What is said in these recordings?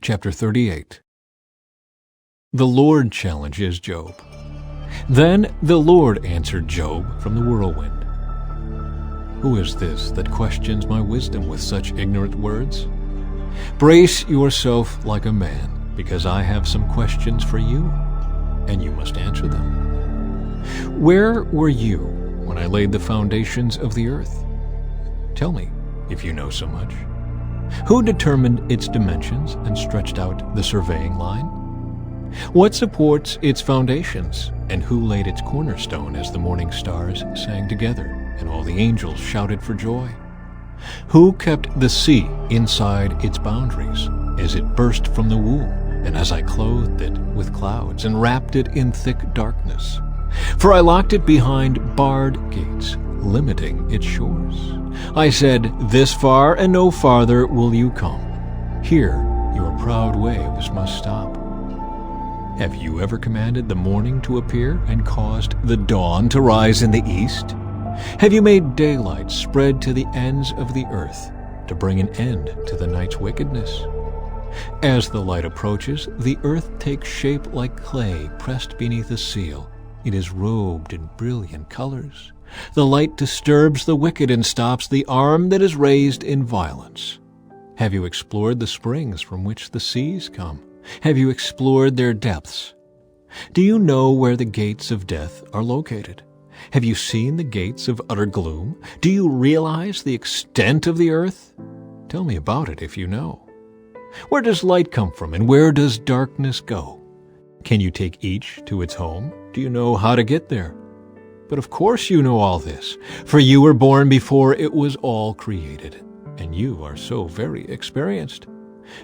Chapter 38. The Lord challenges Job. Then the Lord answered Job from the whirlwind. Who is this that questions my wisdom with such ignorant words? Brace yourself like a man, because I have some questions for you, and you must answer them. Where were you when I laid the foundations of the earth? Tell me, if you know so much. Who determined its dimensions and stretched out the surveying line? What supports its foundations, and who laid its cornerstone as the morning stars sang together, and all the angels shouted for joy? Who kept the sea inside its boundaries, as it burst from the womb, and as I clothed it with clouds, and wrapped it in thick darkness? For I locked it behind barred gates, limiting its shores. I said, this far and no farther will you come. Here your proud waves must stop. Have you ever commanded the morning to appear and caused the dawn to rise in the east? Have you made daylight spread to the ends of the earth to bring an end to the night's wickedness? As the light approaches, the earth takes shape like clay pressed beneath a seal. It is robed in brilliant colors. The light disturbs the wicked and stops the arm that is raised in violence. Have you explored the springs from which the seas come? Have you explored their depths? Do you know where the gates of death are located? Have you seen the gates of utter gloom? Do you realize the extent of the earth? Tell me about it if you know. Where does light come from, and where does darkness go? Can you take each to its home? Do you know how to get there? But of course you know all this, for you were born before it was all created, and you are so very experienced.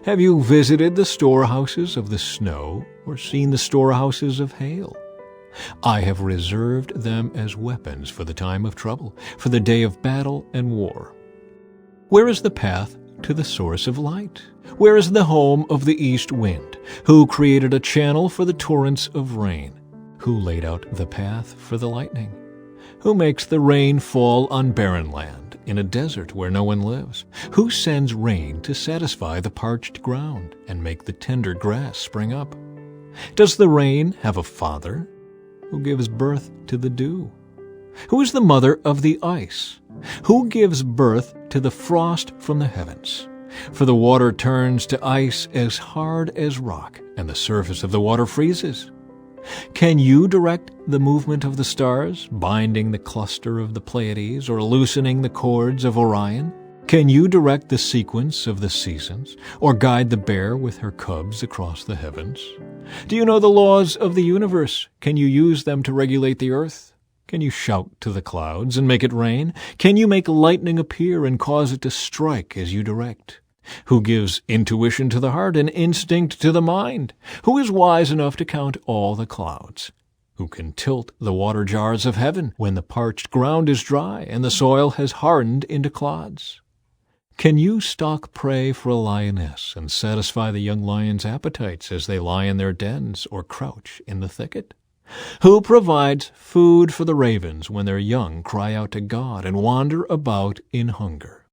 Have you visited the storehouses of the snow, or seen the storehouses of hail? I have reserved them as weapons for the time of trouble, for the day of battle and war. Where is the path to the source of light? Where is the home of the east wind? Who created a channel for the torrents of rain? Who laid out the path for the lightning? Who makes the rain fall on barren land, in a desert where no one lives? Who sends rain to satisfy the parched ground and make the tender grass spring up? Does the rain have a father? Who gives birth to the dew? Who is the mother of the ice? Who gives birth to the frost from the heavens? For the water turns to ice as hard as rock, and the surface of the water freezes. Can you direct the movement of the stars, binding the cluster of the Pleiades or loosening the cords of Orion? Can you direct the sequence of the seasons, or guide the bear with her cubs across the heavens? Do you know the laws of the universe? Can you use them to regulate the earth? Can you shout to the clouds and make it rain? Can you make lightning appear and cause it to strike as you direct? Who gives intuition to the heart and instinct to the mind? Who is wise enough to count all the clouds? Who can tilt the water jars of heaven when the parched ground is dry and the soil has hardened into clods? Can you stalk prey for a lioness and satisfy the young lion's appetites as they lie in their dens or crouch in the thicket? Who provides food for the ravens when their young cry out to God and wander about in hunger?